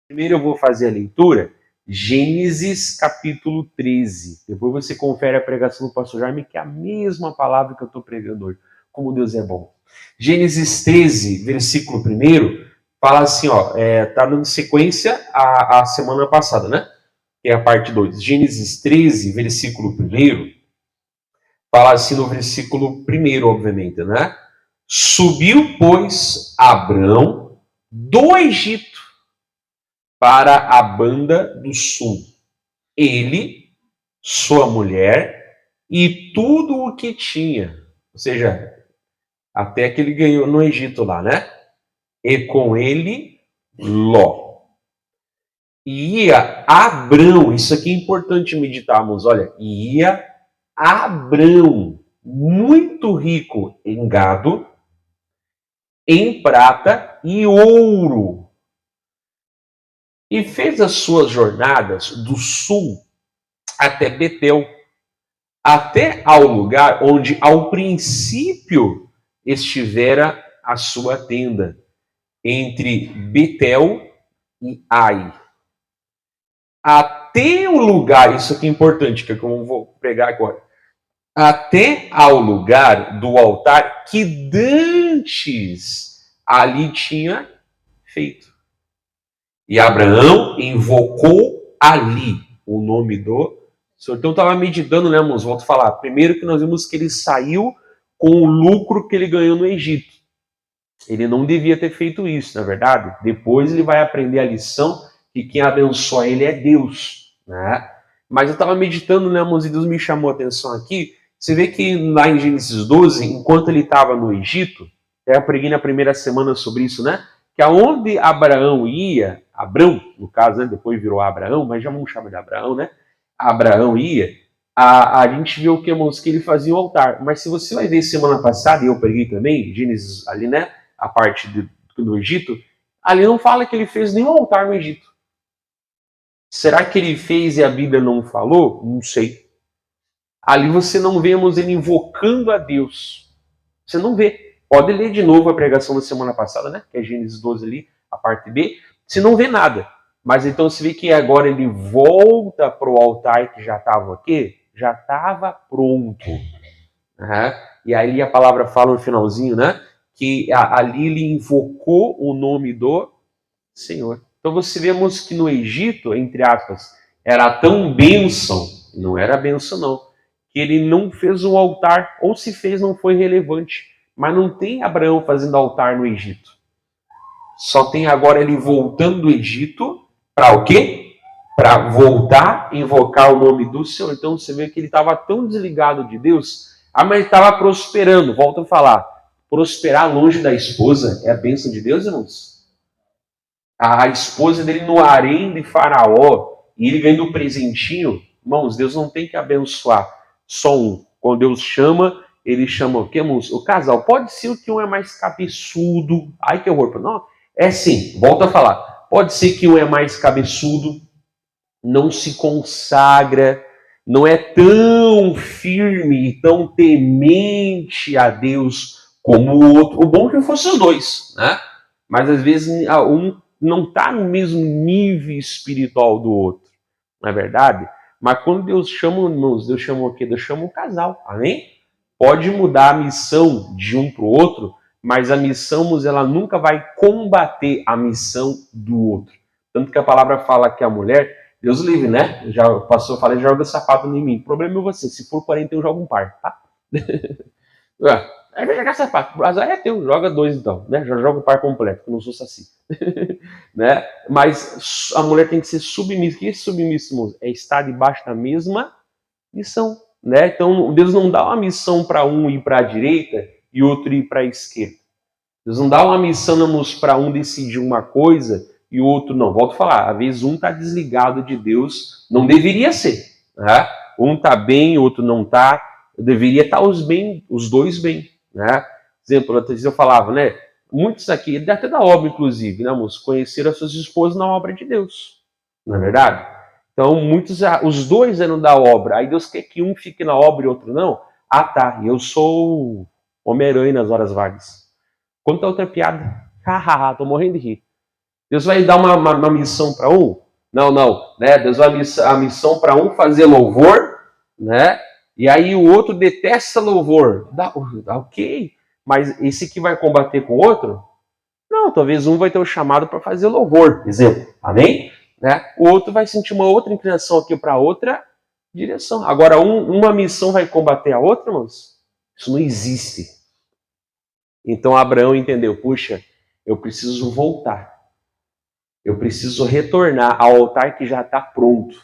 Primeiro eu vou fazer a leitura, Gênesis capítulo 13. Depois você confere a pregação do pastor Jaime, que é a mesma palavra que eu estou pregando hoje. Como Deus é bom. Gênesis 13, versículo 1, fala assim, tá dando sequência à semana passada, né? Que é a parte 2. Gênesis 13, versículo 1, fala assim no versículo 1, obviamente, né? Subiu, pois, Abrão do Egito para a banda do sul. Ele, sua mulher e tudo o que tinha. Ou seja, até que ele ganhou no Egito lá, né? E com ele, Ló. E ia Abrão, isso aqui é importante meditarmos, olha, ia Abrão, muito rico em gado, em prata e ouro, e fez as suas jornadas do sul até Betel, até ao lugar onde ao princípio estivera a sua tenda, entre Betel e Ai. Até o lugar, isso aqui é importante, que é como eu vou pregar agora, até ao lugar do altar que dantes ali tinha feito. E Abraão invocou ali o nome do Senhor. Então estava meditando, né, irmãos? Volto a falar. Primeiro que nós vimos que ele saiu com o lucro que ele ganhou no Egito. Ele não devia ter feito isso, na verdade. Depois ele vai aprender a lição que quem abençoa ele é Deus, né? Mas eu estava meditando, né, irmãos, e Deus me chamou a atenção aqui. Você vê que lá em Gênesis 12, enquanto ele estava no Egito, eu preguei na primeira semana sobre isso, né? Que aonde Abraão ia, Abrão, no caso, né, depois virou Abraão, mas já vamos chamar de Abraão, né? Abraão ia, a gente vê o que, irmãos, que ele fazia o altar. Mas se você vai ver semana passada, e eu preguei também, Gênesis ali, né? A parte do Egito, ali não fala que ele fez nenhum altar no Egito. Será que ele fez e a Bíblia não falou? Não sei. Ali você não vemos ele invocando a Deus. Você não vê. Pode ler de novo a pregação da semana passada, né? Que é Gênesis 12 ali, a parte B. Você não vê nada. Mas então você vê que agora ele volta para o altar que já estava aqui, já estava pronto. Uhum. E aí a palavra fala no finalzinho, né? Que ali ele invocou o nome do Senhor. Então você vemos que no Egito, entre aspas, era tão bênção, não era bênção não, que ele não fez um altar, ou se fez não foi relevante. Mas não tem Abraão fazendo altar no Egito. Só tem agora ele voltando do Egito para o quê? Para voltar, invocar o nome do Senhor. Então você vê que ele estava tão desligado de Deus, mas ele estava prosperando. Volto a falar, prosperar longe da esposa é a bênção de Deus, irmãos? A esposa dele no harém de Faraó, e ele ganhando um presentinho, irmãos, Deus não tem que abençoar só um. Quando Deus chama, ele chama o quê, irmãos? O casal. Pode ser que um é mais cabeçudo. Ai, que horror. Não, é sim, volta a falar. Pode ser que um é mais cabeçudo, não se consagra, não é tão firme e tão temente a Deus como o outro. O bom é que fosse os dois, né? Mas às vezes um não está no mesmo nível espiritual do outro, não é verdade? Mas quando Deus chama, irmãos, Deus chama o quê? Deus chama o casal, amém? Pode mudar a missão de um para o outro, mas a missão, ela nunca vai combater a missão do outro. Tanto que a palavra fala que a mulher, Deus livre, né? Já o pastor falei, joga sapato em mim. O problema é você, se for 41, joga um par, tá? Vai jogar sapato, o azar é teu, joga dois então, né? Já joga o par completo, que eu não sou saci. Né? Mas a mulher tem que ser submissa. O que é submissa, irmãos? É estar debaixo da mesma missão. Né? Então, Deus não dá uma missão para um ir para a direita e outro ir para a esquerda. Deus não dá uma missão para um decidir uma coisa e o outro não. Volto a falar, às vezes um está desligado de Deus, não deveria ser. Né? Um está bem, o outro não está. Deveria estar os dois bem. Né? Exemplo, antes eu falava, né? Muitos aqui, até da obra, inclusive, né, moço, conheceram as suas esposas na obra de Deus. Não é verdade? Então, muitos, os dois eram da obra. Aí Deus quer que um fique na obra e outro não. Ah, tá. Eu sou Homem-Aranha nas horas vagas. Conta outra piada. Hahaha, tô morrendo de rir. Deus vai dar uma missão para um? Não, né? Deus vai a missão para um fazer louvor, né? E aí o outro detesta louvor. Ok, mas esse que vai combater com o outro? Não, talvez um vai ter o chamado para fazer louvor, exemplo. Amém? Né? O outro vai sentir uma outra inclinação aqui para outra direção. Agora, uma missão vai combater a outra, irmãos? Isso não existe. Então Abraão entendeu, puxa, eu preciso voltar. Eu preciso retornar ao altar que já está pronto.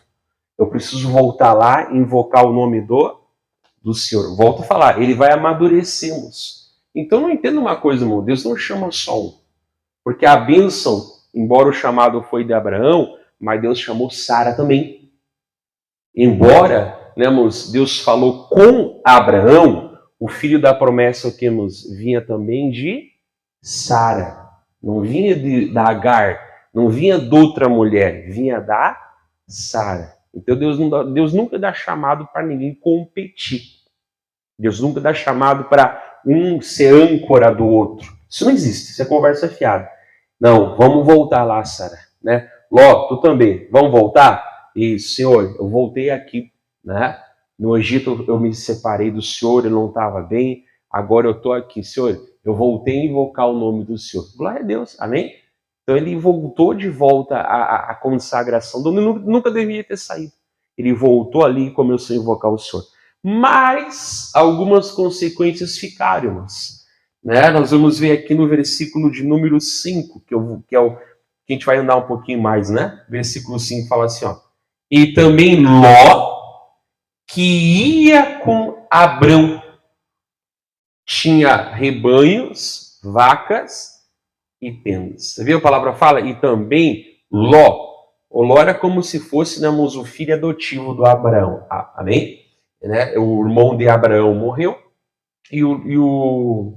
Eu preciso voltar lá e invocar o nome do Senhor. Volto a falar, ele vai amadurecê-los. Então não entenda uma coisa, irmão, Deus não chama só um. Porque a bênção, embora o chamado foi de Abraão, mas Deus chamou Sara também. Embora, né, irmãos, Deus falou com Abraão, o filho da promessa que nos vinha também de Sara. Não vinha da Agar, não vinha de outra mulher, vinha da Sara. Então Deus nunca dá chamado para ninguém competir. Deus nunca dá chamado para um ser âncora do outro. Isso não existe, isso é conversa fiada. Não, vamos voltar lá, Sara. Né? Ló, tu também, vamos voltar? E, Senhor, eu voltei aqui, né? No Egito eu me separei do Senhor, eu não estava bem, agora eu estou aqui, Senhor, eu voltei a invocar o nome do Senhor. Glória a Deus, amém? Então ele voltou de volta à consagração, de onde nunca deveria ter saído. Ele voltou ali e começou a invocar o Senhor. Mas algumas consequências ficaram, irmãos. Né? Nós vamos ver aqui no versículo de número 5, que é o que a gente vai andar um pouquinho mais, né? Versículo 5 fala assim, ó. E também Ló, que ia com Abrão, tinha rebanhos, vacas e tendas. Você viu a palavra fala? E também Ló. O Ló era como se fosse, né, o filho adotivo do Abraão. Amém? Né? O irmão de Abraão morreu e o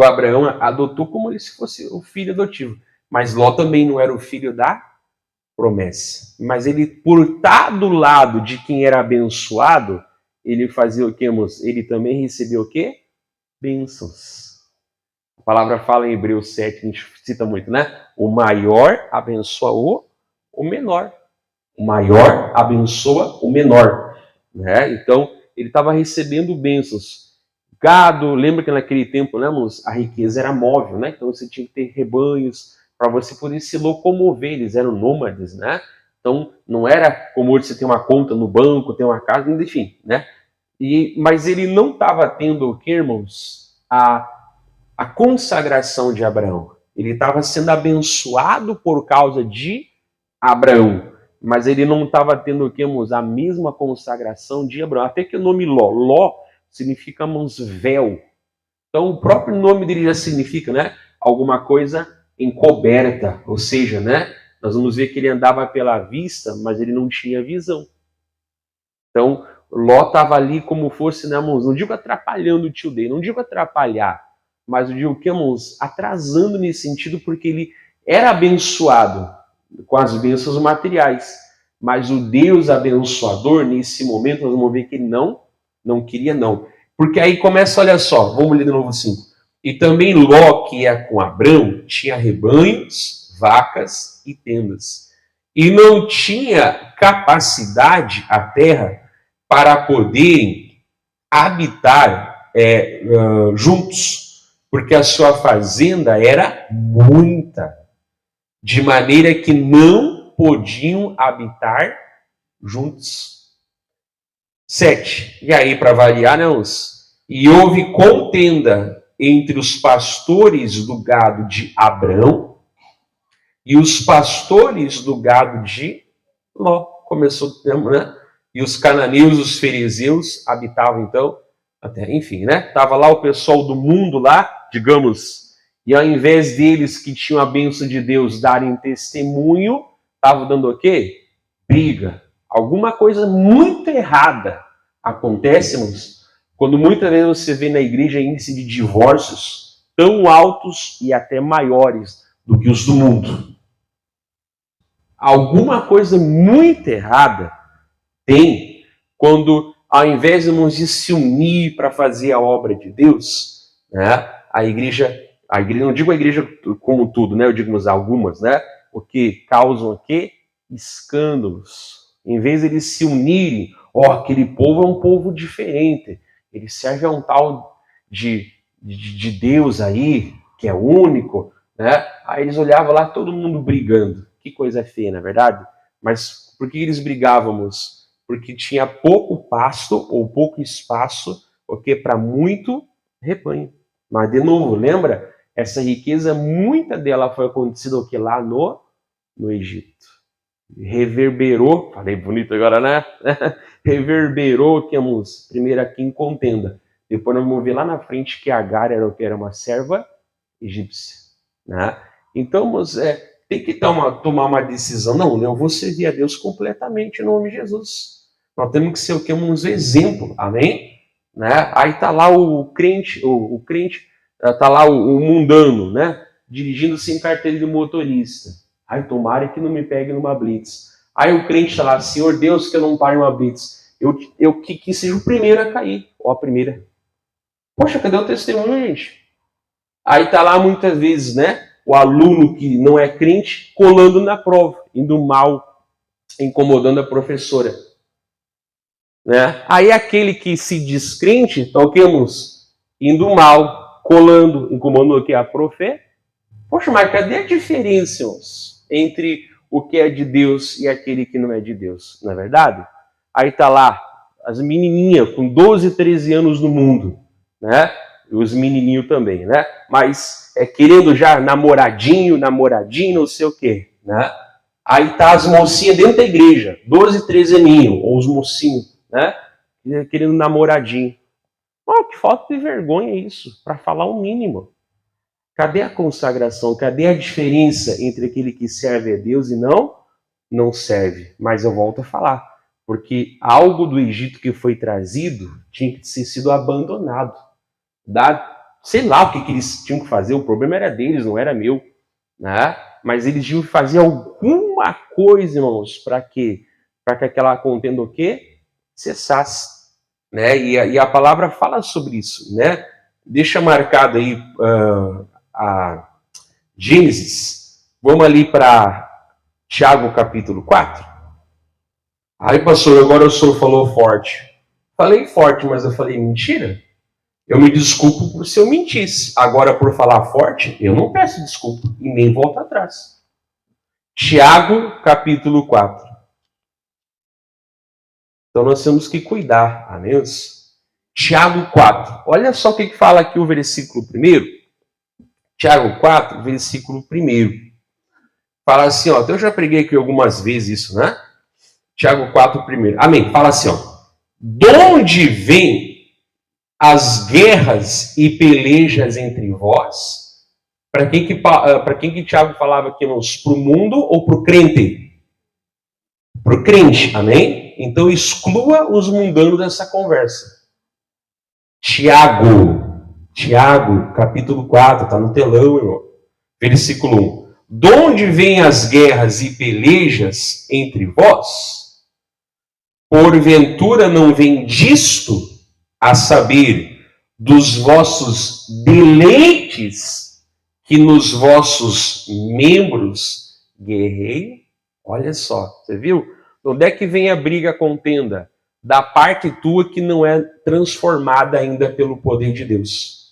Abraão adotou como se fosse o filho adotivo. Mas Ló também não era o filho da promessa. Mas ele, por estar do lado de quem era abençoado, ele fazia o quê, moço? Ele também recebeu o quê? Bênçãos. A palavra fala em Hebreus 7, a gente cita muito, né? O maior abençoa o menor. O maior abençoa o menor. Né? Então, ele estava recebendo bênçãos. Gado, lembra que naquele tempo, né, moço, a riqueza era móvel, né? Então você tinha que ter rebanhos para você poder se locomover. Eles eram nômades, né? Então não era como hoje você tem uma conta no banco, tem uma casa, enfim, né? Mas ele não estava tendo o que, irmãos? A consagração de Abraão. Ele estava sendo abençoado por causa de Abraão. Mas ele não estava tendo o que, irmãos? A mesma consagração de Abraão. Até que o nome Ló significa, irmãos, véu. Então o próprio nome dele já significa, né? Alguma coisa encoberta. Ou seja, né? Nós vamos ver que ele andava pela vista, mas ele não tinha visão. Então, Ló estava ali como fosse, né, irmãos? Não digo atrapalhando o tio dele, não digo atrapalhar, mas eu digo que, irmãos, atrasando nesse sentido, porque ele era abençoado com as bênçãos materiais. Mas o Deus abençoador, nesse momento, nós vamos ver que ele não queria, não. Porque aí começa, olha só, vamos ler de novo assim. E também Ló, que ia com Abrão, tinha rebanhos, vacas e tendas. E não tinha capacidade a terra para poderem habitar juntos, porque a sua fazenda era muita, de maneira que não podiam habitar juntos. 7. E aí, para variar, né, e houve contenda entre os pastores do gado de Abrão e os pastores do gado de Ló. Começou, né? E os cananeus, os fariseus habitavam então a terra. Enfim, né? Tava lá o pessoal do mundo lá, digamos, e ao invés deles que tinham a bênção de Deus darem testemunho, estavam dando o quê? Briga. Alguma coisa muito errada acontece, irmãos, quando muitas vezes você vê na igreja índice de divórcios tão altos e até maiores do que os do mundo. Alguma coisa muito errada tem quando, ao invés, irmãos, de se unir para fazer a obra de Deus, né, a igreja, A igreja, não digo a igreja como tudo, né? Eu digo algumas, né? O que causam aqui escândalos. Em vez de eles se unirem, aquele povo é um povo diferente. Ele serve a um tal de Deus aí, que é único, né? Aí eles olhavam lá, todo mundo brigando. Que coisa feia, na verdade? Mas por que eles brigávamos? Porque tinha pouco pasto ou pouco espaço, porque para muito rebanho. Mas de novo, lembra? Essa riqueza, muita dela foi acontecida o que lá no Egito. Reverberou, falei bonito agora, né? Reverberou, temos primeiro aqui em contenda. Depois nós vamos ver lá na frente que Agar era o que? Era uma serva egípcia, né? Então, tem que tomar uma decisão. Não, eu vou servir a Deus completamente em nome de Jesus. Nós temos que ser o que? Um exemplo, amém? Né? Aí tá lá o crente, o crente, tá lá o mundano, né? Dirigindo sem carteira de motorista. Ai, tomara que não me pegue numa blitz. Aí o crente está lá, Senhor Deus, que eu não pare numa blitz. Eu que seja o primeiro a cair, ou a primeira. Poxa, cadê o testemunho, gente? Aí tá lá muitas vezes, né? O aluno que não é crente colando na prova, indo mal, incomodando a professora. Né? Aí aquele que se diz crente, toquemos, indo mal, colando, incomodando aqui a profe. Poxa, mas cadê a diferença entre o que é de Deus e aquele que não é de Deus? Não é verdade? Aí tá lá as menininhas com 12, 13 anos no mundo, né? E os menininhos também, né? Mas querendo já namoradinho, não sei o quê, né? Aí tá as mocinhas dentro da igreja, 12, 13 aninhos, ou os mocinhos, né? Querendo namoradinho. Que falta de vergonha isso, para falar o mínimo. Cadê a consagração? Cadê a diferença entre aquele que serve a Deus e não serve? Mas eu volto a falar, porque algo do Egito que foi trazido tinha que ter sido abandonado. Sei lá o que eles tinham que fazer, o problema era deles, não era meu, né? Mas eles tinham que fazer alguma coisa, irmãos, para que aquela contenda o quê? Cessasse, né? E a palavra fala sobre isso, né? Deixa marcado aí a Gênesis. Vamos ali para Tiago capítulo 4. Aí, pastor, agora o senhor falou forte. Falei forte, mas eu falei mentira? Eu me desculpo por se eu mentisse. Agora, por falar forte, eu não peço desculpa e nem volto atrás. Tiago, capítulo 4. Então, nós temos que cuidar, amém? Tiago 4. Olha só o que fala aqui o versículo 1. Tiago 4, versículo 1. Fala assim, eu já preguei aqui algumas vezes isso, né? Tiago 4, 1. Amém. Fala assim, de onde vem as guerras e pelejas entre vós? Para quem que Tiago falava aqui, para o mundo ou para o crente? Para o crente, amém? Então exclua os mundanos dessa conversa. Tiago, capítulo 4, está no telão, irmão. Versículo 1. De onde vêm as guerras e pelejas entre vós? Porventura não vem disto, a saber, dos vossos deleites, que nos vossos membros guerreiam? Olha só, você viu? Onde é que vem a briga, a contenda? Da parte tua que não é transformada ainda pelo poder de Deus.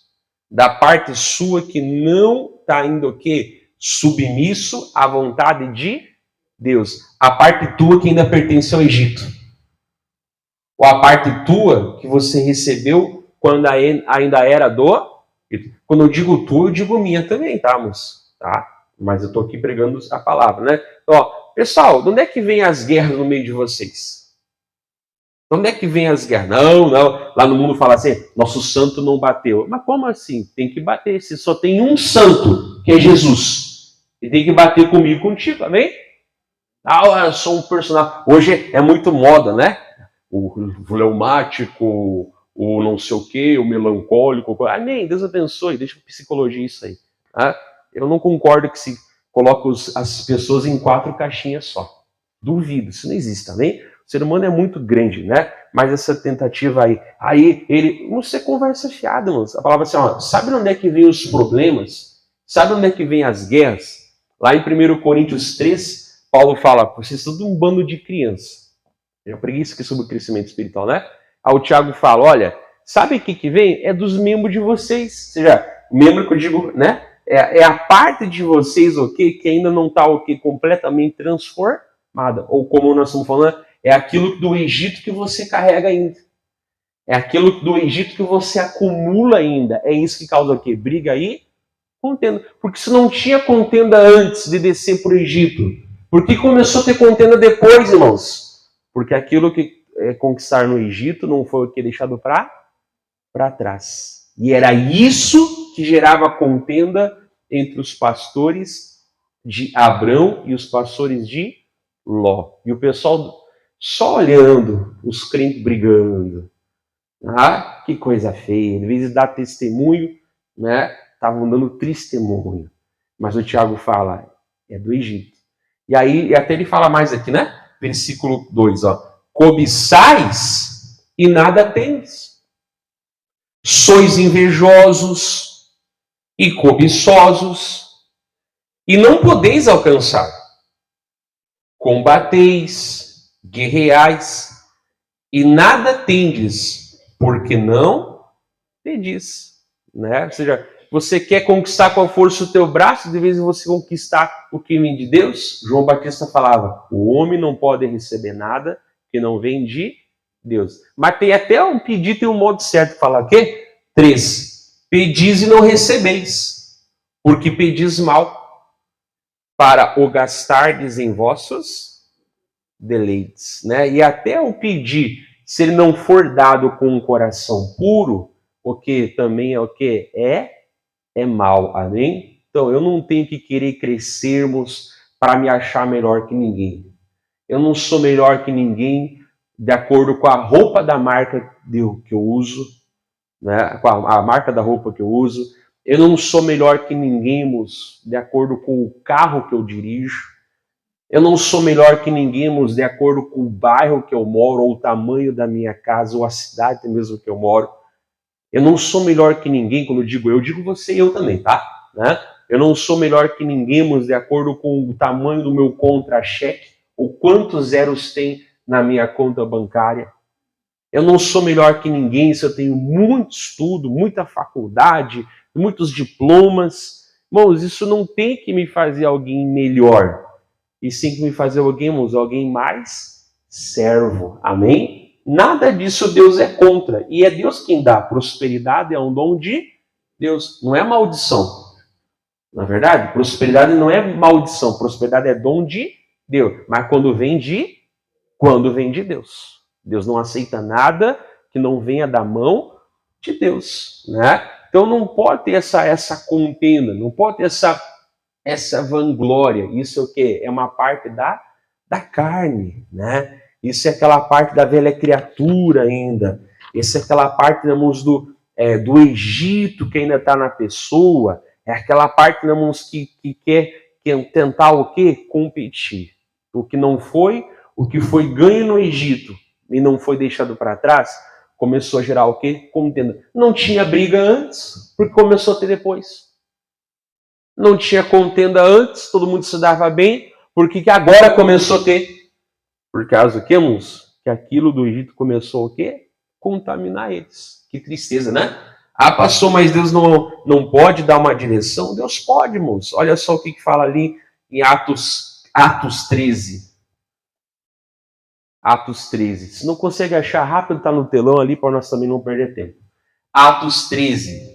Da parte sua que não está ainda o quê? Submisso à vontade de Deus. A parte tua que ainda pertence ao Egito. Ou a parte tua que você recebeu quando ainda era do... Quando eu digo tu, eu digo minha também, tá, moço? Tá? Mas eu estou aqui pregando a palavra, né? Então, pessoal, de onde é que vem as guerras no meio de vocês? De onde é que vem as guerras? Não. Lá no mundo fala assim, nosso santo não bateu. Mas como assim? Tem que bater. Se só tem um santo, que é Jesus. E tem que bater comigo e contigo, amém? Eu sou um personagem. Hoje é muito moda, né? O fleumático, o não sei o quê, o melancólico. Amém, Deus abençoe, deixa a psicologia isso aí. Tá? Eu não concordo que se coloque as pessoas em 4 caixinhas só. Duvido, isso não existe, amém? O ser humano é muito grande, né? Mas essa tentativa aí ele, não ser conversa fiada, mano. A palavra assim, sabe onde é que vem os problemas? Sabe onde é que vem as guerras? Lá em 1 Coríntios 3, Paulo fala, vocês são um bando de crianças. Eu preguei isso aqui sobre o crescimento espiritual, né? Aí o Tiago fala, olha, sabe o que vem? É dos membros de vocês. Ou seja, membro que eu digo, né? É a parte de vocês, ok, que ainda não está, ok, completamente transformada. Ou como nós estamos falando, é aquilo do Egito que você carrega ainda. É aquilo do Egito que você acumula ainda. É isso que causa o quê? Briga aí, contenda. Porque se não tinha contenda antes de descer para o Egito, por que começou a ter contenda depois, irmãos? Porque aquilo que conquistar no Egito não foi o que deixado para trás. E era isso que gerava contenda entre os pastores de Abrão e os pastores de Ló. E o pessoal só olhando, os crentes brigando. Ah, que coisa feia. Em vez de dar testemunho, né? Estavam dando testemunho. Mas o Tiago fala, é do Egito. E aí, até ele fala mais aqui, né? Versículo 2, ó. Cobiçais e nada tendes. Sois invejosos e cobiçosos e não podeis alcançar. Combateis, guerreais e nada tendes, porque não pedis. Né? Ou seja, você quer conquistar com a força o teu braço, de vez em você conquistar o que vem de Deus? João Batista falava, o homem não pode receber nada que não vem de Deus. Mas tem até um pedido, tem um modo certo de falar o quê? 3. Pedis e não recebeis, porque pedis mal, para o gastardes em vossos deleites. Né? E até o pedir, se ele não for dado com um coração puro, o que também é o que? É mal, amém? Então, eu não tenho que querer crescermos para me achar melhor que ninguém. Eu não sou melhor que ninguém de acordo com a roupa da marca que eu uso, né? Com a marca da roupa que eu uso. Eu não sou melhor que ninguém, de acordo com o carro que eu dirijo. Eu não sou melhor que ninguém, de acordo com o bairro que eu moro, ou o tamanho da minha casa, ou a cidade mesmo que eu moro. Eu não sou melhor que ninguém, quando eu digo você e eu também, tá? Né? Eu não sou melhor que ninguém, de acordo com o tamanho do meu contra-cheque, ou quantos zeros tem na minha conta bancária. Eu não sou melhor que ninguém se eu tenho muito estudo, muita faculdade, muitos diplomas. Irmãos, isso não tem que me fazer alguém melhor, e sim que me fazer alguém mais servo. Amém? Nada disso Deus é contra. E é Deus quem dá. Prosperidade é um dom de Deus, não é maldição. Na verdade, prosperidade não é maldição. Prosperidade é dom de Deus. Mas quando vem de Deus. Deus não aceita nada que não venha da mão de Deus. Né? Então não pode ter essa contenda, não pode ter essa vanglória. Isso é o quê? É uma parte da carne, né? Isso é aquela parte da velha criatura ainda. Isso é aquela parte, digamos, do Egito que ainda está na pessoa. É aquela parte, digamos, que quer tentar o quê? Competir. O que foi ganho no Egito e não foi deixado para trás, começou a gerar o quê? Contenda. Não tinha briga antes, porque começou a ter depois. Não tinha contenda antes, todo mundo se dava bem, porque que agora começou a ter? Por causa do que, irmãos? Que aquilo do Egito começou o quê? Contaminar eles. Que tristeza, né? Ah, pastor, mas Deus não pode dar uma direção? Deus pode, irmãos. Olha só o que fala ali em Atos 13. Atos 13. Se não consegue achar rápido, está no telão ali para nós também não perder tempo. Atos 13.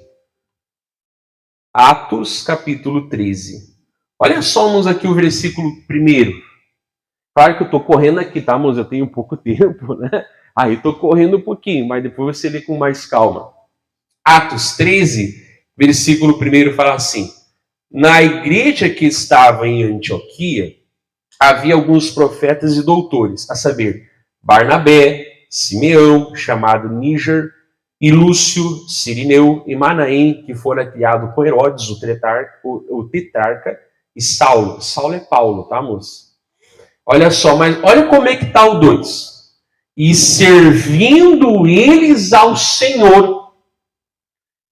Atos, capítulo 13. Olha só, irmãos, aqui o versículo 1. Claro que eu estou correndo aqui, tá, irmãos? Eu tenho pouco tempo, né? Aí estou correndo um pouquinho, mas depois você lê com mais calma. Atos 13, versículo 1 fala assim: na igreja que estava em Antioquia, havia alguns profetas e doutores, a saber, Barnabé, Simeão, chamado Níger, e Lúcio, Cirineu e Manaém, que fora criado com Herodes, o tetrarca, e Saulo. Saulo é Paulo, tá, moço? Olha só, mas olha como é que está o 2. E servindo eles ao Senhor,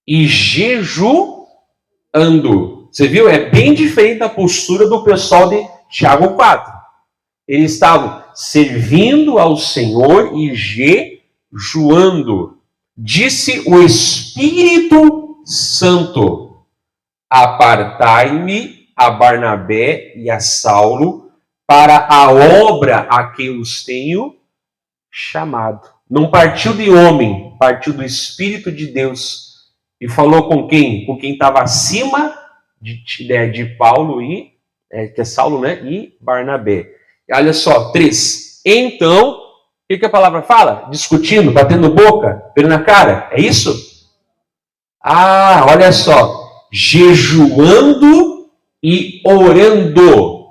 e jejuando, Você viu? É bem diferente da postura do pessoal de Tiago 4. Eles estavam servindo ao Senhor e jejuando. Disse o Espírito Santo: apartai-me a Barnabé e a Saulo para a obra a que os tenho chamado. Não partiu de homem, partiu do Espírito de Deus. E falou com quem? Com quem estava acima de Paulo e, que é Saulo, né? E Barnabé. E olha só, 3. Então, o que a palavra fala? Discutindo, batendo boca, pelo na cara. É isso? Ah, olha só. Jejuando e orando.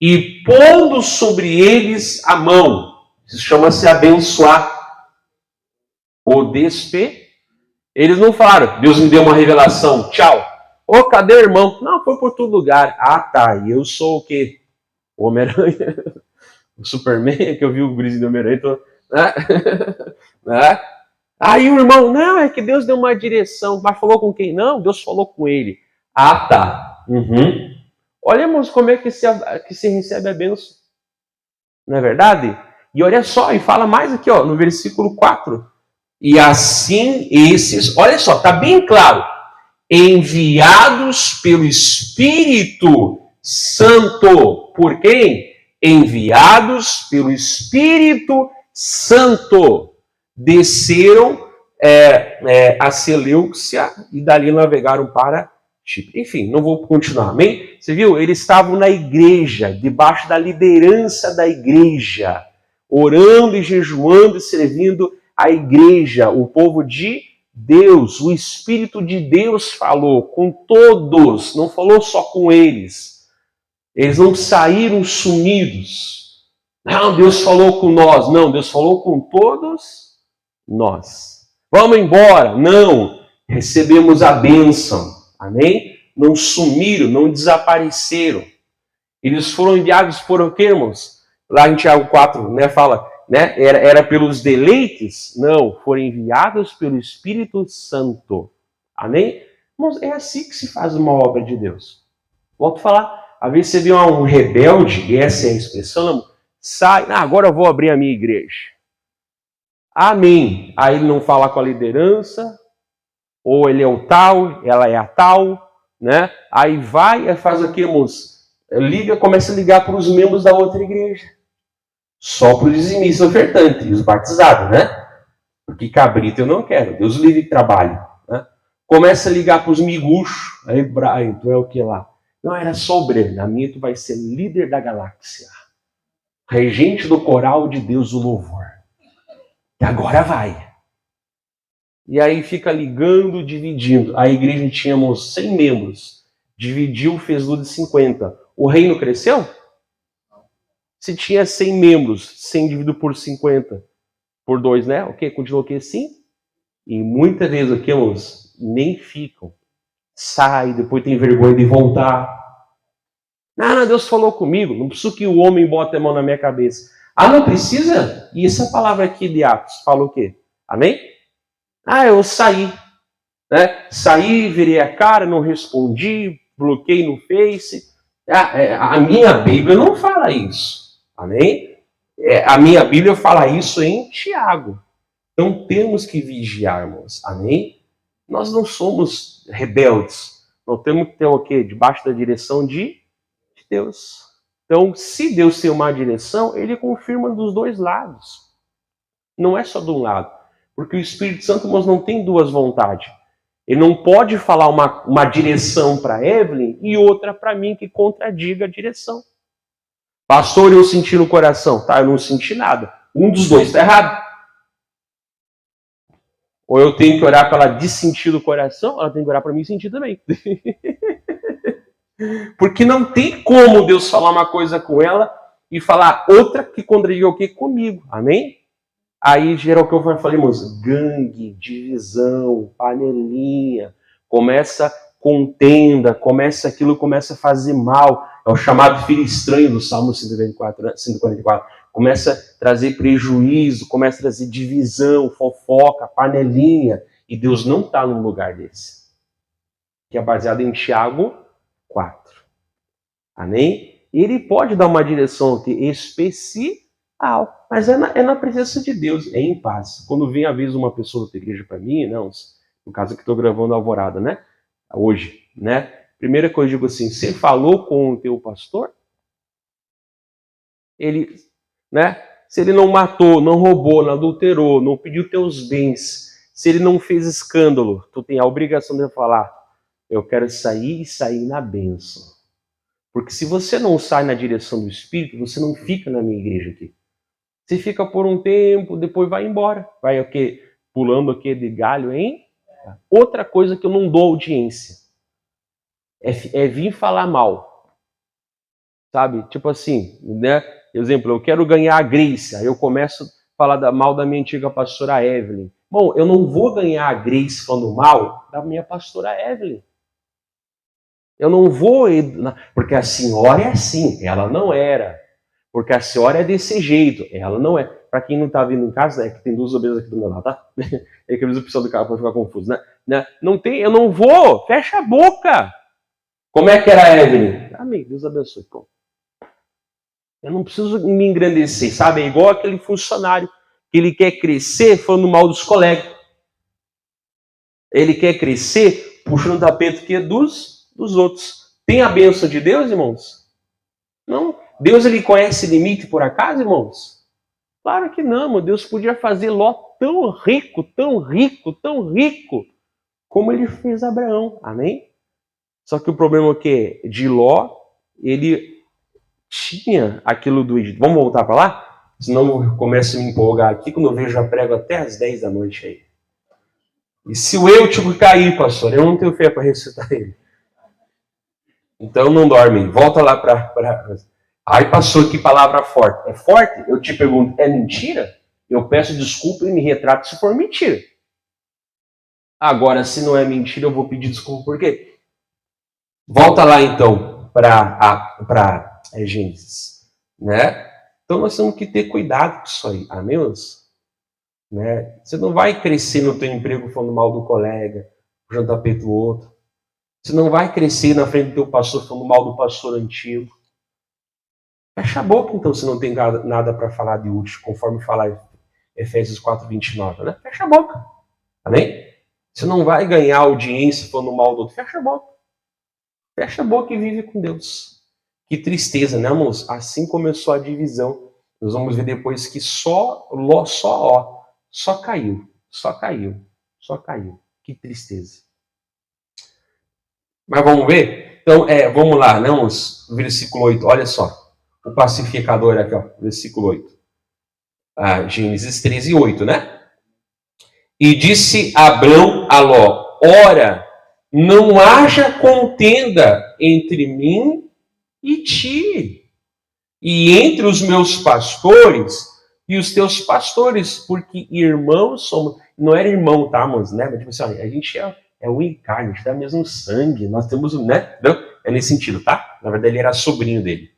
E pondo sobre eles a mão. Isso chama-se abençoar. O despe. Eles não falaram, Deus me deu uma revelação, tchau. Ô, cadê o irmão? Não, foi por todo lugar. Ah, tá, e eu sou o quê? O Homem-Aranha. O Superman, que eu vi o gurizinho do Homem-Aranha. Então, né? Aí o irmão, não, é que Deus deu uma direção. Mas falou com quem? Não, Deus falou com ele. Ah, tá. Uhum. Olhemos como é que se recebe a bênção. Não é verdade? E olha só, e fala mais aqui, ó, no versículo 4. E assim esses, olha só, está bem claro, enviados pelo Espírito Santo. Por quem? Enviados pelo Espírito Santo. Desceram a Seleucia e dali navegaram para Chipre. Enfim, não vou continuar, amém? Você viu? Eles estavam na igreja, debaixo da liderança da igreja, orando e jejuando e servindo a igreja, o povo de Deus. O Espírito de Deus falou com todos, não falou só com eles. Eles não saíram sumidos. Não, Deus falou com nós. Não, Deus falou com todos nós. Vamos embora. Não, recebemos a bênção. Amém? Não sumiram, não desapareceram. Eles foram enviados por o quê, irmãos? Lá em Tiago 4, né, fala... Né? Era pelos deleites? Não, foram enviados pelo Espírito Santo. Amém? Irmãos, é assim que se faz uma obra de Deus. Volto a falar, às vezes você vê um rebelde, e essa é a expressão, sai, agora eu vou abrir a minha igreja. Amém. Aí ele não fala com a liderança, ou ele é o tal, ela é a tal, né? Aí vai e faz o que, irmãos? Começa a ligar para os membros da outra igreja. Só para os dizimistas ofertantes e os batizados, né? Porque cabrito eu não quero. Deus livre que trabalhe. Né? Começa a ligar para os miguxos. Aí, Brian, tu é o que lá? Não, era só o Breno. Na minha tu vai ser líder da galáxia. Regente do coral de Deus o louvor. E agora vai. E aí fica ligando, dividindo. A igreja tínhamos 100 membros. Dividiu, fez de 50. O reino cresceu? Se tinha 100 membros, 100 dividido por 50, por 2, né? Ok, continuou aqui assim. E muitas vezes aqui, irmãos, nem ficam. Sai, depois tem vergonha de voltar. Não, Deus falou comigo, não preciso que o homem bote a mão na minha cabeça. Ah, não precisa? E essa palavra aqui de Atos, fala o quê? Amém? Ah, eu saí. Né? Saí, virei a cara, não respondi, bloqueei no Face. A minha Bíblia não fala isso. Amém? A minha Bíblia fala isso em Tiago. Então temos que vigiarmos. Amém? Nós não somos rebeldes. Nós temos que ter o quê? Debaixo da direção de Deus. Então, se Deus tem uma direção, ele confirma dos dois lados. Não é só de um lado. Porque o Espírito Santo, irmãos, não tem duas vontades. Ele não pode falar uma direção para Evelyn e outra para mim que contradiga a direção. Pastor, eu senti no coração. Tá, eu não senti nada. Um dos dois está errado. Ou eu tenho que orar para ela dissentir do coração, ela tem que orar para mim sentir também. Porque não tem como Deus falar uma coisa com ela e falar outra que contradiga o que comigo. Amém? Aí, geral, o que eu falei, irmãos, gangue, divisão, panelinha, começa contenda, começa a fazer mal. É o chamado filho estranho do Salmo 144. Começa a trazer prejuízo, começa a trazer divisão, fofoca, panelinha. E Deus não está num lugar desse. Que é baseado em Tiago 4. Amém? Ele pode dar uma direção especial, mas é na presença de Deus, é em paz. Quando vem, às vezes, uma pessoa da tua igreja para mim, não, no caso que estou gravando a Alvorada, né? Hoje, né? Primeira coisa, eu digo assim, você falou com o teu pastor? Ele, né? Se ele não matou, não roubou, não adulterou, não pediu teus bens, se ele não fez escândalo, tu tem a obrigação de falar, eu quero sair e sair na bênção. Porque se você não sai na direção do Espírito, você não fica na minha igreja aqui. Você fica por um tempo, depois vai embora. Vai o quê? Pulando aqui de galho, hein? Outra coisa que eu não dou audiência é vir falar mal. Sabe? Tipo assim, né? Exemplo, eu quero ganhar a Grace. Aí eu começo a falar mal da minha antiga pastora Evelyn. Bom, eu não vou ganhar a Grace falando mal da minha pastora Evelyn. Eu não vou... Porque a senhora é assim, ela não era. Porque a senhora é desse jeito, ela não é. Para quem não está vindo em casa, é que tem duas obesas aqui do meu lado, tá? É que às vezes o pessoal do carro pode ficar confuso, né? Não tem, eu não vou, fecha a boca. Como é que era a Evelyn? Amém, Deus abençoe. Pô. Eu não preciso me engrandecer, sabe? É igual aquele funcionário que ele quer crescer falando mal dos colegas. Ele quer crescer puxando o tapete que é dos outros. Tem a bênção de Deus, irmãos? Não. Deus, ele conhece limite por acaso, irmãos? Claro que não, meu. Deus podia fazer Ló tão rico, tão rico, tão rico, como ele fez Abraão. Amém? Só que o problema é que de Ló, ele tinha aquilo do Egito. Vamos voltar para lá? Senão eu começo a me empolgar aqui, quando eu vejo a prego até às 10 da noite aí. E se o Eutico cair, pastor, eu não tenho fé para ressuscitar ele. Então não dorme. Volta lá para... Aí passou, que palavra forte. É forte? Eu te pergunto, é mentira? Eu peço desculpa e me retrato se for mentira. Agora, se não é mentira, eu vou pedir desculpa por quê? Volta lá então para Gênesis, né? Então nós temos que ter cuidado com isso aí, amém? Né? Você não vai crescer no teu emprego falando mal do colega, puxando o tapete do outro. Você não vai crescer na frente do teu pastor falando mal do pastor antigo. Fecha a boca, então, se não tem nada para falar de útil, conforme fala Efésios 4:29, né? Fecha a boca, amém? Você não vai ganhar audiência falando mal do outro. Fecha a boca. Fecha a boca e vive com Deus. Que tristeza, né, irmãos? Assim começou a divisão. Nós vamos ver depois que só caiu. Que tristeza. Mas vamos ver? Então, vamos lá, né, irmãos? Versículo 8, olha só. O pacificador aqui, ó, versículo 8. Gênesis 13:8, né? E disse Abrão a Ló: ora, não haja contenda entre mim e ti, e entre os meus pastores e os teus pastores, porque irmãos somos. Não era irmão, tá, irmãos? Né? Mas, tipo assim, a gente é o encarne, a gente dá mesmo sangue, nós temos, né? É nesse sentido, tá? Na verdade, ele era sobrinho dele.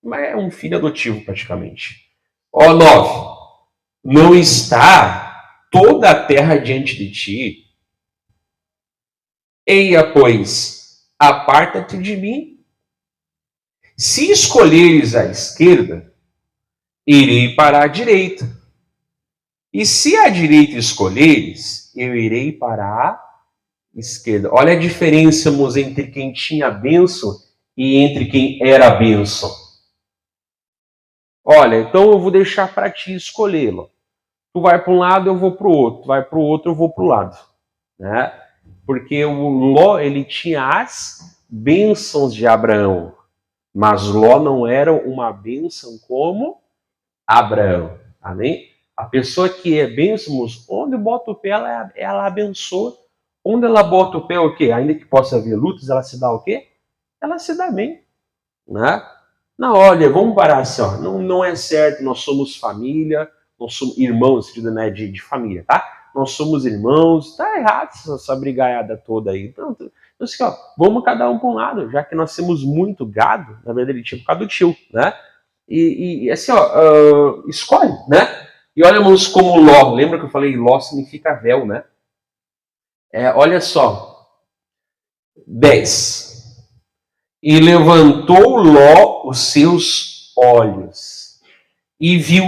Mas é um filho adotivo, praticamente. Ó, 9. Não está toda a terra diante de ti? Eia, pois, aparta-te de mim. Se escolheres a esquerda, irei para a direita. E se a direita escolheres, eu irei para a esquerda. Olha a diferença, irmãos, entre quem tinha a bênção e entre quem era a bênção. Olha, então eu vou deixar para ti escolhê-lo. Tu vai para um lado, eu vou para o outro. Tu vai para o outro, eu vou para o lado. Né? Porque o Ló, ele tinha as bênçãos de Abraão. Mas Ló não era uma bênção como Abraão. Amém? A pessoa que é bênção, onde bota o pé, ela abençoa. Onde ela bota o pé, o quê? Ainda que possa haver lutas, ela se dá o quê? Ela se dá bem. Né? Não, olha, vamos parar assim, ó. Não é certo, nós somos família, nós somos irmãos, sentido, né, de família, tá? Nós somos irmãos, tá errado essa brigaiada toda aí. Então assim, ó, vamos cada um para um lado, já que nós temos muito gado, na verdade ele tinha por causa do tio, né? E assim, ó, escolhe, né? E olha, irmãos, como Ló, lembra que eu falei Ló significa véu, né? Olha só, 10. E levantou Ló os seus olhos e viu.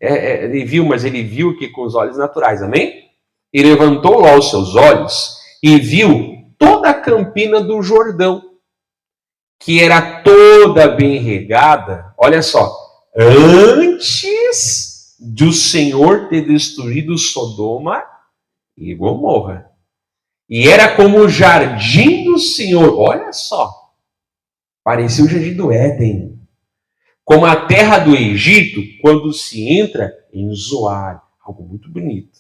Ele viu, mas ele viu que com os olhos naturais, amém? E levantou Ló os seus olhos e viu toda a campina do Jordão, que era toda bem regada. Olha só, antes do Senhor ter destruído Sodoma e Gomorra. E era como o jardim do Senhor. Olha só, parecia o jardim do Éden. Como a terra do Egito, quando se entra em Zoar. Algo muito bonito.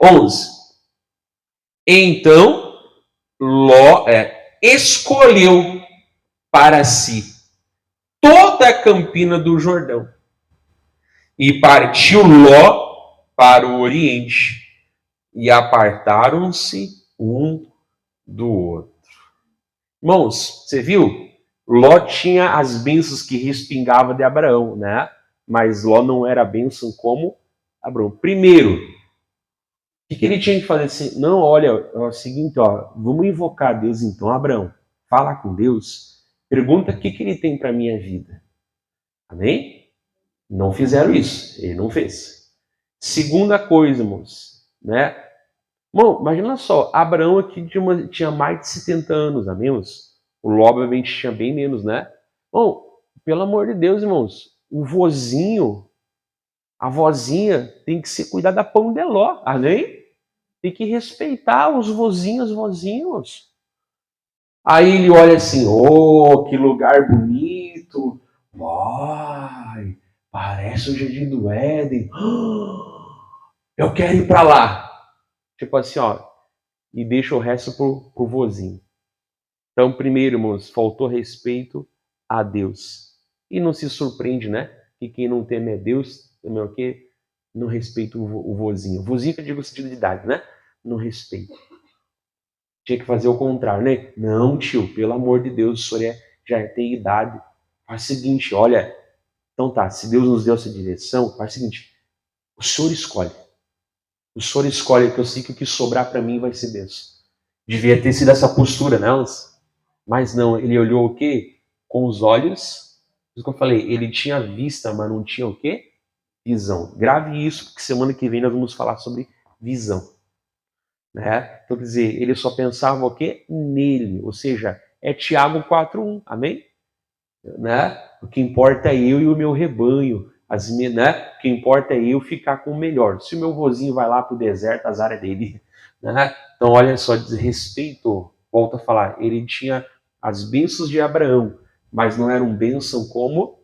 11. Então, Ló escolheu para si toda a campina do Jordão. E partiu Ló para o oriente. E apartaram-se um do outro. Irmãos, você viu? Ló tinha as bênçãos que respingavam de Abraão, né? Mas Ló não era bênção como Abraão. Primeiro, o que ele tinha que fazer? Assim, não, olha, é o seguinte, ó, vamos invocar Deus então. Abraão, fala com Deus, pergunta o que ele tem para minha vida. Amém? Não fizeram isso, ele não fez. Segunda coisa, irmãos, né? Bom, imagina só, Abraão aqui tinha mais de 70 anos, amém, irmãos? O Ló, obviamente, tinha bem menos, né? Bom, pelo amor de Deus, irmãos, o vozinho, a vozinha tem que ser cuidar da pão de Ló, amém? Tem que respeitar os vozinhos, vozinhos. Aí ele olha assim, oh, que lugar bonito, ai, parece o Jardim do Éden, eu quero ir para lá. Tipo assim, ó, e deixa o resto pro vozinho. Então, primeiro, irmãos, faltou respeito a Deus. E não se surpreende, né? Que quem não teme a Deus, também o quê? Não respeita o vozinho. O vozinho que eu digo o sentido de idade, né? Não respeita. Tinha que fazer o contrário, né? Não, tio, pelo amor de Deus, o senhor já tem idade. Faz o seguinte, olha, então tá, se Deus nos deu essa direção, faz o seguinte, o senhor escolhe. O senhor escolhe, que eu sei que o que sobrar para mim vai ser Deus. Devia ter sido essa postura, né? Mas não, ele olhou o quê? Com os olhos. Isso que eu falei, ele tinha vista, mas não tinha o quê? Visão. Grave isso, porque semana que vem nós vamos falar sobre visão. Né? Então, quer dizer, ele só pensava o quê? Nele. Ou seja, é Tiago 4:1, amém? Né? O que importa é eu e o meu rebanho. Né? O que importa é eu ficar com o melhor. Se o meu vozinho vai lá para o deserto, azar é dele. Né? Então, olha só, desrespeito. Volto a falar, ele tinha as bênçãos de Abraão, mas não eram bênção como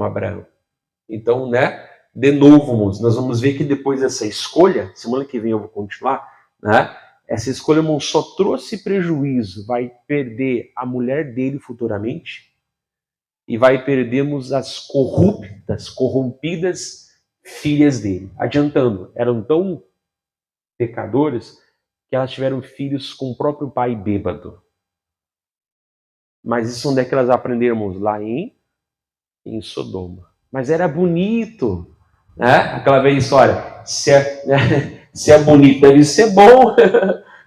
Abraão. Então, né? De novo, nós vamos ver que depois dessa escolha, semana que vem eu vou continuar, né? Essa escolha, irmão, só trouxe prejuízo. Vai perder a mulher dele futuramente e vai perdermos as corrompidas filhas dele. Adiantando, eram tão pecadores que elas tiveram filhos com o próprio pai bêbado. Mas isso onde é que elas aprenderam? Lá em Sodoma. Mas era bonito, né? Aquela velha história, se é bonito deve ser bom,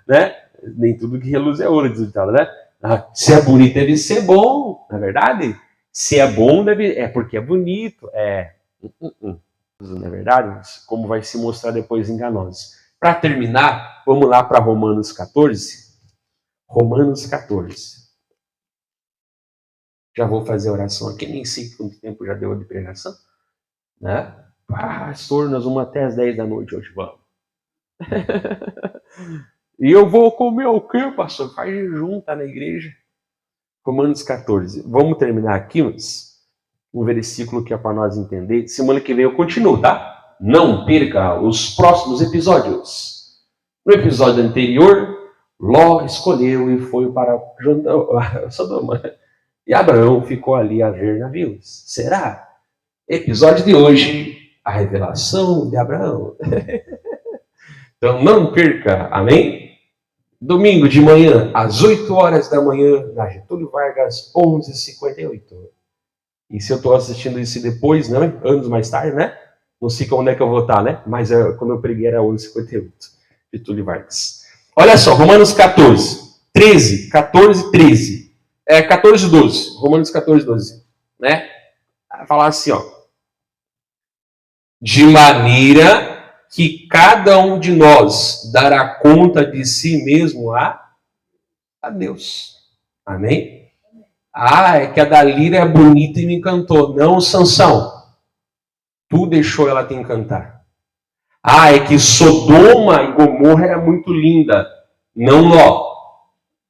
né? Nem tudo que reluz é ouro, diz o ditado, né? Se é bonito deve ser bom, não é verdade? Se é bom, é porque é bonito. Não é verdade? Como vai se mostrar depois enganosos. Para terminar, vamos lá para Romanos 14. Romanos 14. Já vou fazer a oração aqui, nem sei quanto tempo já deu de pregação. Né? Pastor, nós vamos até as 10 da noite hoje, vamos. E eu vou comer o quê, pastor? Faz jejum, tá na igreja. Romanos 14. Vamos terminar aqui, mas um versículo que é para nós entender. Semana que vem eu continuo, tá? Não perca os próximos episódios. No episódio anterior, Ló escolheu e foi para Sodoma. E Abraão ficou ali a ver navios. Será? Episódio de hoje, a revelação de Abraão. Então não perca, amém? Domingo de manhã, às 8 horas da manhã, na Getúlio Vargas, 11h58. E se eu estou assistindo isso depois, né, anos mais tarde, né? Não sei onde é que eu vou estar, né? Mas quando eu preguei era 11h58, Getúlio Vargas. Olha só, Romanos 14, 13, 14, 13. 14, 12. Romanos 14, 12. Né? Vai falar assim, ó. De maneira que cada um de nós dará conta de si mesmo a Deus. Amém? Ah, é que a Dalila é bonita e me encantou. Não, Sansão. Tu deixou ela te encantar. Ah, é que Sodoma e Gomorra era muito linda. Não, Ló.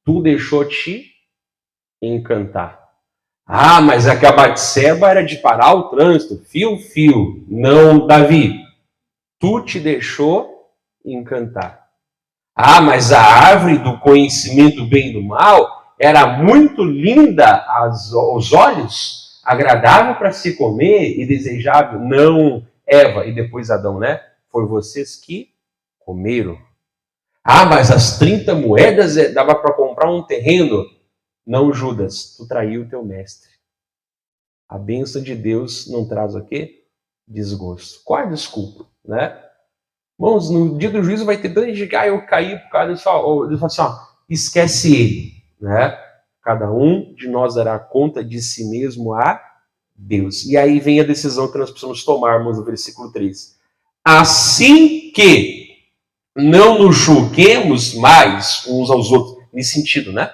Tu deixou te encantar. Ah, mas é que a Batseba era de parar o trânsito. Fio. Não, Davi. Tu te deixou encantar. Ah, mas a árvore do conhecimento do bem e do mal era muito linda aos olhos, agradável para se comer e desejável. Não, Eva e depois Adão, né? Foi vocês que comeram. Ah, mas as 30 moedas dava para comprar um terreno. Não, Judas, tu traiu o teu mestre. A bênção de Deus não traz o quê? Desgosto. Qual é a desculpa, né? Irmãos, no dia do juízo vai ter tanto de eu cair por causa disso. Ele fala assim, ó, esquece ele, né? Cada um de nós dará conta de si mesmo a Deus. E aí vem a decisão que nós precisamos tomarmos no versículo 3. Assim que não nos julguemos mais uns aos outros, nesse sentido, né?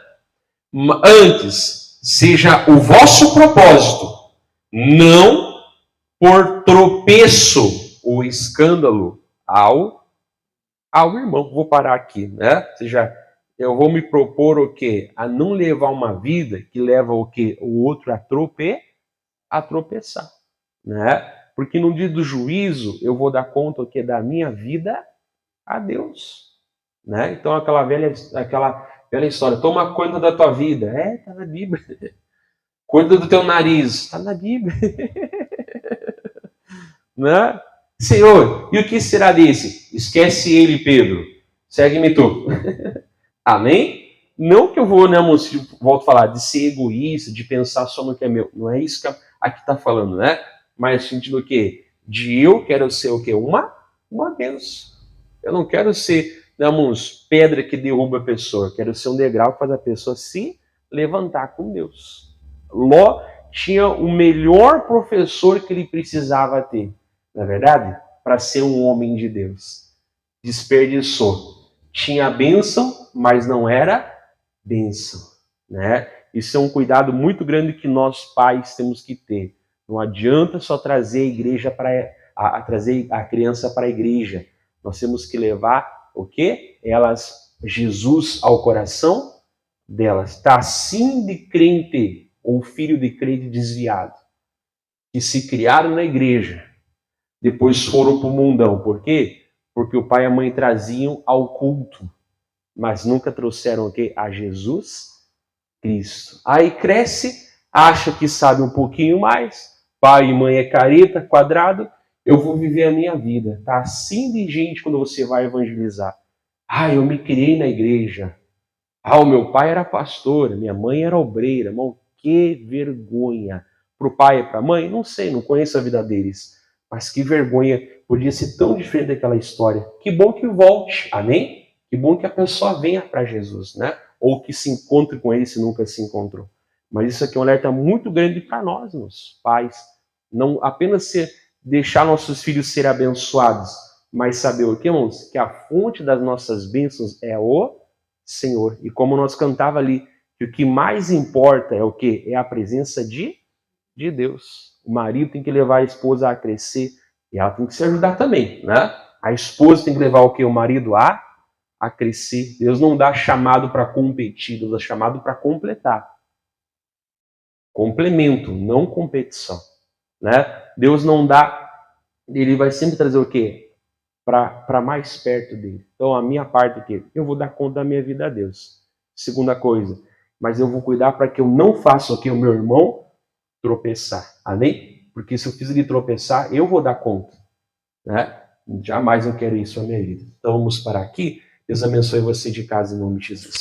Antes, seja o vosso propósito, não por tropeço ou escândalo ao irmão. Vou parar aqui, né? Ou seja, eu vou me propor o quê? A não levar uma vida que leva o quê? O outro a tropeçar, né? Porque no dia do juízo eu vou dar conta o quê? Da minha vida a Deus, né? Então aquela velha história, toma conta da tua vida. Tá na Bíblia. Cuida do teu nariz. Tá na Bíblia. Né? Senhor, e o que será desse? Esquece ele, Pedro. Segue-me tu. Amém? Não que eu vou, né, moço, volto a falar, de ser egoísta, de pensar só no que é meu. Não é isso que aqui está falando, né? Mas no sentido o quê? De eu quero ser o quê? Uma bênção. Eu não quero ser, né, moço, pedra que derruba a pessoa. Eu quero ser um degrau que faz a pessoa se levantar com Deus. Ló tinha o melhor professor que ele precisava ter, não é verdade? Para ser um homem de Deus. Desperdiçou. Tinha a bênção, mas não era bênção, né? Isso é um cuidado muito grande que nós pais temos que ter. Não adianta só trazer a igreja trazer a criança para a igreja. Nós temos que levar o quê? Jesus ao coração delas. Está assim de crente ou filho de crente desviado, que se criaram na igreja, depois foram para o mundão. Por quê? Porque o pai e a mãe traziam ao culto, mas nunca trouxeram o quê? A Jesus Cristo. Aí cresce, acha que sabe um pouquinho mais, pai e mãe é careta, quadrado, eu vou viver a minha vida. Tá assim de gente quando você vai evangelizar. Eu me criei na igreja. O meu pai era pastor, minha mãe era obreira. Irmão, que vergonha. Para o pai e para a mãe? Não sei, não conheço a vida deles. Mas que vergonha. Podia ser tão diferente daquela história. Que bom que volte, amém? Que bom que a pessoa venha para Jesus, né? Ou que se encontre com ele se nunca se encontrou. Mas isso aqui é um alerta muito grande para nós, meus pais. Não apenas deixar nossos filhos serem abençoados, mas saber o que, irmãos? Que a fonte das nossas bênçãos é o Senhor. E como nós cantava ali, que o que mais importa é o quê? É a presença de Deus. O marido tem que levar a esposa a crescer e ela tem que se ajudar também, né? A esposa tem que levar o quê? O marido a crescer. Deus não dá chamado para competir, Deus dá chamado para completar. Complemento, não competição, né? Deus não dá, ele vai sempre trazer o quê? Para mais perto dele. Então, a minha parte aqui, eu vou dar conta da minha vida a Deus. Segunda coisa, mas eu vou cuidar para que eu não faça aqui o meu irmão tropeçar. Amém? Porque se eu fiz ele tropeçar, eu vou dar conta, né? Jamais eu quero isso na minha vida. Então, vamos parar aqui. Deus abençoe você de casa em nome de Jesus.